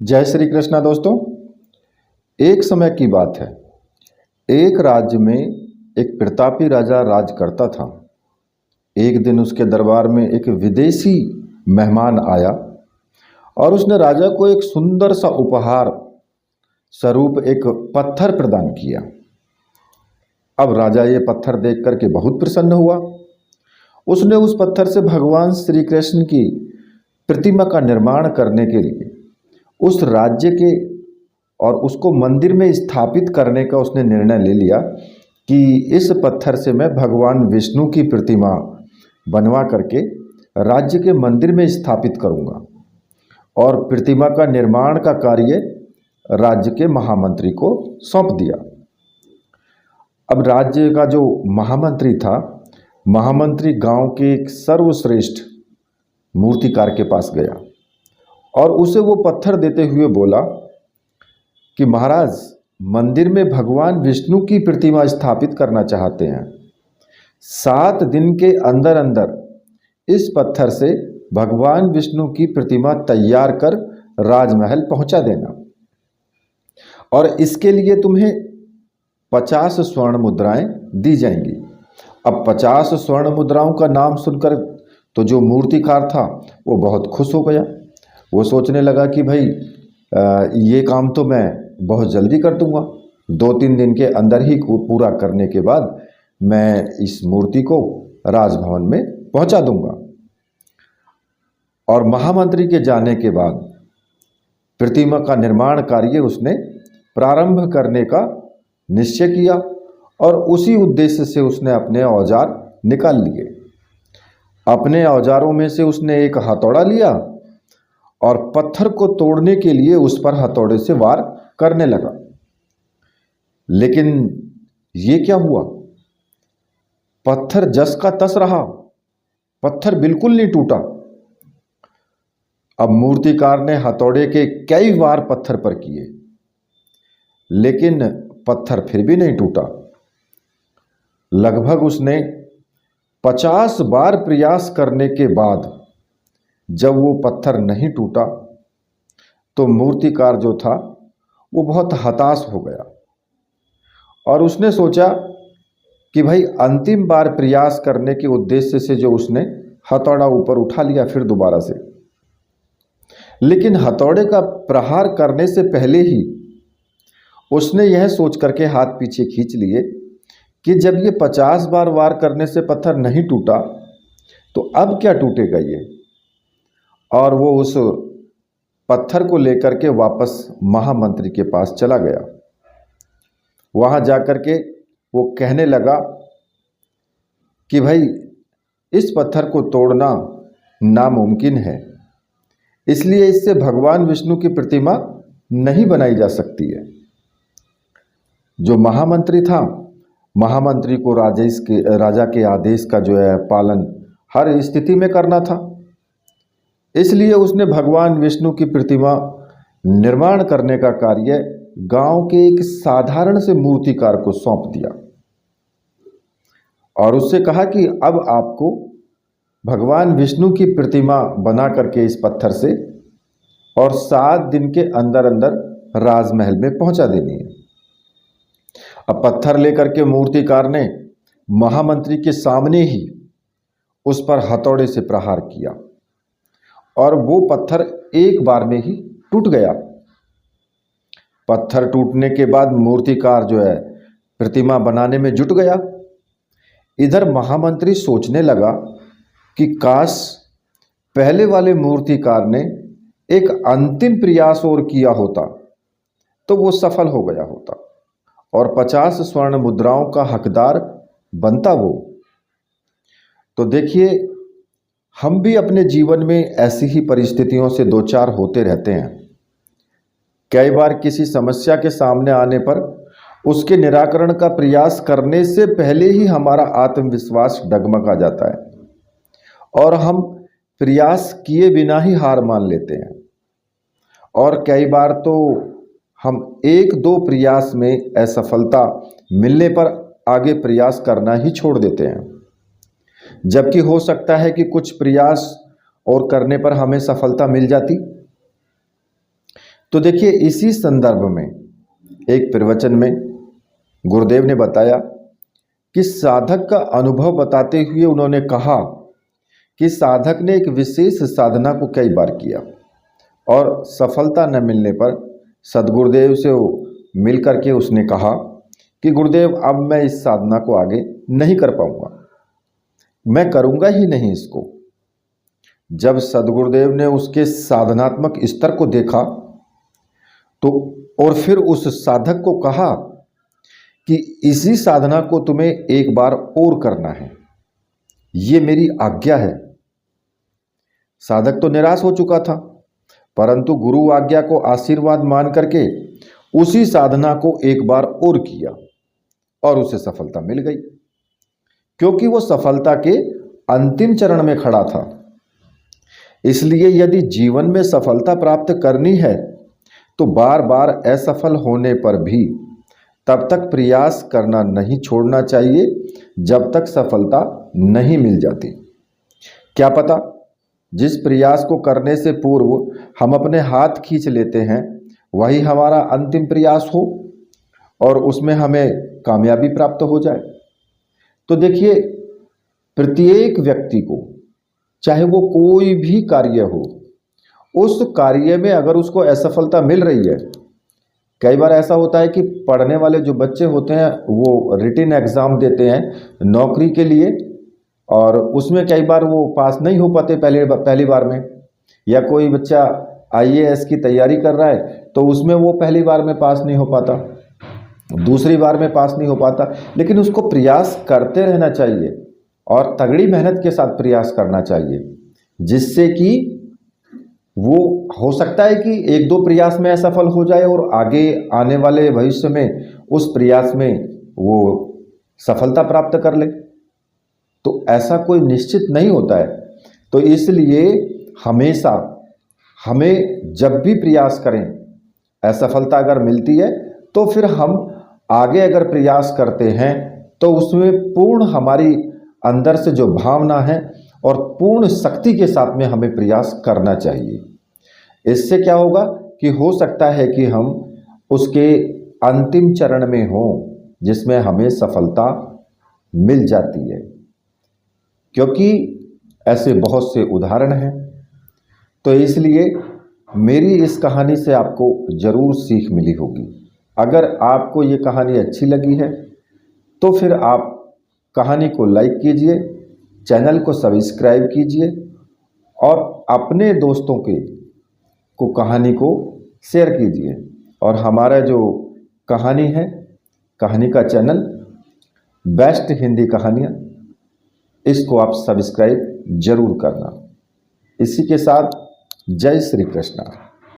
जय श्री कृष्णा दोस्तों। एक समय की बात है, एक राज्य में एक प्रतापी राजा राज करता था। एक दिन उसके दरबार में एक विदेशी मेहमान आया और उसने राजा को एक सुंदर सा उपहार स्वरूप एक पत्थर प्रदान किया। अब राजा ये पत्थर देख करके बहुत प्रसन्न हुआ। उसने उस पत्थर से भगवान श्री कृष्ण की प्रतिमा का निर्माण करने के लिए उस राज्य के और उसको मंदिर में स्थापित करने का उसने निर्णय ले लिया कि इस पत्थर से मैं भगवान विष्णु की प्रतिमा बनवा करके राज्य के मंदिर में स्थापित करूंगा और प्रतिमा का निर्माण का कार्य राज्य के महामंत्री को सौंप दिया। अब राज्य का जो महामंत्री था, महामंत्री गांव के एक सर्वश्रेष्ठ मूर्तिकार के पास गया और उसे वो पत्थर देते हुए बोला कि महाराज, मंदिर में भगवान विष्णु की प्रतिमा स्थापित करना चाहते हैं। 7 दिन के अंदर अंदर इस पत्थर से भगवान विष्णु की प्रतिमा तैयार कर राजमहल पहुंचा देना और इसके लिए तुम्हें 50 स्वर्ण मुद्राएं दी जाएंगी। अब 50 स्वर्ण मुद्राओं का नाम सुनकर तो जो मूर्तिकार था वो बहुत खुश हो गया। वो सोचने लगा कि भाई ये काम तो मैं बहुत जल्दी कर दूंगा, 2-3 दिन के अंदर ही पूरा करने के बाद मैं इस मूर्ति को राजभवन में पहुंचा दूंगा। और महामंत्री के जाने के बाद प्रतिमा का निर्माण कार्य उसने प्रारंभ करने का निश्चय किया और उसी उद्देश्य से उसने अपने औजार निकाल लिए। अपने औजारों में से उसने एक हथौड़ा लिया और पत्थर को तोड़ने के लिए उस पर हथौड़े से वार करने लगा। लेकिन ये क्या हुआ, पत्थर जस का तस रहा, पत्थर बिल्कुल नहीं टूटा। अब मूर्तिकार ने हथौड़े के कई वार पत्थर पर किए लेकिन पत्थर फिर भी नहीं टूटा। लगभग उसने 50 बार प्रयास करने के बाद जब वो पत्थर नहीं टूटा तो मूर्तिकार जो था वो बहुत हताश हो गया और उसने सोचा कि भाई अंतिम बार प्रयास करने के उद्देश्य से जो उसने हथौड़ा ऊपर उठा लिया फिर दोबारा से, लेकिन हथौड़े का प्रहार करने से पहले ही उसने यह सोच करके हाथ पीछे खींच लिए कि जब ये 50 बार वार करने से पत्थर नहीं टूटा तो अब क्या टूटेगा ये। और वो उस पत्थर को लेकर के वापस महामंत्री के पास चला गया। वहाँ जाकर के वो कहने लगा कि भाई इस पत्थर को तोड़ना नामुमकिन है, इसलिए इससे भगवान विष्णु की प्रतिमा नहीं बनाई जा सकती है। जो महामंत्री था, महामंत्री को राजा के आदेश का जो है पालन हर स्थिति में करना था, इसलिए उसने भगवान विष्णु की प्रतिमा निर्माण करने का कार्य गांव के एक साधारण से मूर्तिकार को सौंप दिया और उससे कहा कि अब आपको भगवान विष्णु की प्रतिमा बना करके इस पत्थर से और 7 दिन के अंदर अंदर राजमहल में पहुंचा देनी है। अब पत्थर लेकर के मूर्तिकार ने महामंत्री के सामने ही उस पर हथौड़े से प्रहार किया और वो पत्थर एक बार में ही टूट गया। पत्थर टूटने के बाद मूर्तिकार जो है प्रतिमा बनाने में जुट गया। इधर महामंत्री सोचने लगा कि काश पहले वाले मूर्तिकार ने एक अंतिम प्रयास और किया होता तो वो सफल हो गया होता और 50 स्वर्ण मुद्राओं का हकदार बनता वो। तो देखिए, हम भी अपने जीवन में ऐसी ही परिस्थितियों से दो चार होते रहते हैं। कई बार किसी समस्या के सामने आने पर उसके निराकरण का प्रयास करने से पहले ही हमारा आत्मविश्वास डगमगा जाता है और हम प्रयास किए बिना ही हार मान लेते हैं और कई बार तो हम 1-2 प्रयास में असफलता मिलने पर आगे प्रयास करना ही छोड़ देते हैं, जबकि हो सकता है कि कुछ प्रयास और करने पर हमें सफलता मिल जाती। तो देखिए, इसी संदर्भ में एक प्रवचन में गुरुदेव ने बताया कि साधक का अनुभव बताते हुए उन्होंने कहा कि साधक ने एक विशेष साधना को कई बार किया और सफलता न मिलने पर सदगुरुदेव से मिल करके उसने कहा कि गुरुदेव, अब मैं इस साधना को आगे नहीं कर पाऊंगा, मैं करूंगा ही नहीं इसको। जब सदगुरुदेव ने उसके साधनात्मक स्तर को देखा तो और फिर उस साधक को कहा कि इसी साधना को तुम्हें एक बार और करना है, ये मेरी आज्ञा है। साधक तो निराश हो चुका था, परंतु गुरु आज्ञा को आशीर्वाद मान करके उसी साधना को एक बार और किया और उसे सफलता मिल गई, क्योंकि वो सफलता के अंतिम चरण में खड़ा था। इसलिए यदि जीवन में सफलता प्राप्त करनी है तो बार बार असफल होने पर भी तब तक प्रयास करना नहीं छोड़ना चाहिए जब तक सफलता नहीं मिल जाती। क्या पता जिस प्रयास को करने से पूर्व हम अपने हाथ खींच लेते हैं वही हमारा अंतिम प्रयास हो और उसमें हमें कामयाबी प्राप्त हो जाए। तो देखिए, प्रत्येक व्यक्ति को, चाहे वो कोई भी कार्य हो, उस कार्य में अगर उसको असफलता मिल रही है, कई बार ऐसा होता है कि पढ़ने वाले जो बच्चे होते हैं वो रिटन एग्ज़ाम देते हैं नौकरी के लिए और उसमें कई बार वो पास नहीं हो पाते पहली बार में, या कोई बच्चा आईएएस की तैयारी कर रहा है तो उसमें वो पहली बार में पास नहीं हो पाता, दूसरी बार में पास नहीं हो पाता। लेकिन उसको प्रयास करते रहना चाहिए और तगड़ी मेहनत के साथ प्रयास करना चाहिए, जिससे कि वो हो सकता है कि एक दो प्रयास में असफल हो जाए और आगे आने वाले भविष्य में उस प्रयास में वो सफलता प्राप्त कर ले। तो ऐसा कोई निश्चित नहीं होता है। तो इसलिए हमेशा हमें जब भी प्रयास करें, असफलता अगर मिलती है तो फिर हम आगे अगर प्रयास करते हैं तो उसमें पूर्ण हमारी अंदर से जो भावना है और पूर्ण शक्ति के साथ में हमें प्रयास करना चाहिए। इससे क्या होगा कि हो सकता है कि हम उसके अंतिम चरण में हों जिसमें हमें सफलता मिल जाती है, क्योंकि ऐसे बहुत से उदाहरण हैं। तो इसलिए मेरी इस कहानी से आपको ज़रूर सीख मिली होगी। अगर आपको ये कहानी अच्छी लगी है तो फिर आप कहानी को लाइक कीजिए, चैनल को सब्सक्राइब कीजिए और अपने दोस्तों को कहानी को शेयर कीजिए। और हमारा जो कहानी है, कहानी का चैनल बेस्ट हिंदी कहानियाँ, इसको आप सब्सक्राइब जरूर करना। इसी के साथ जय श्री कृष्णा।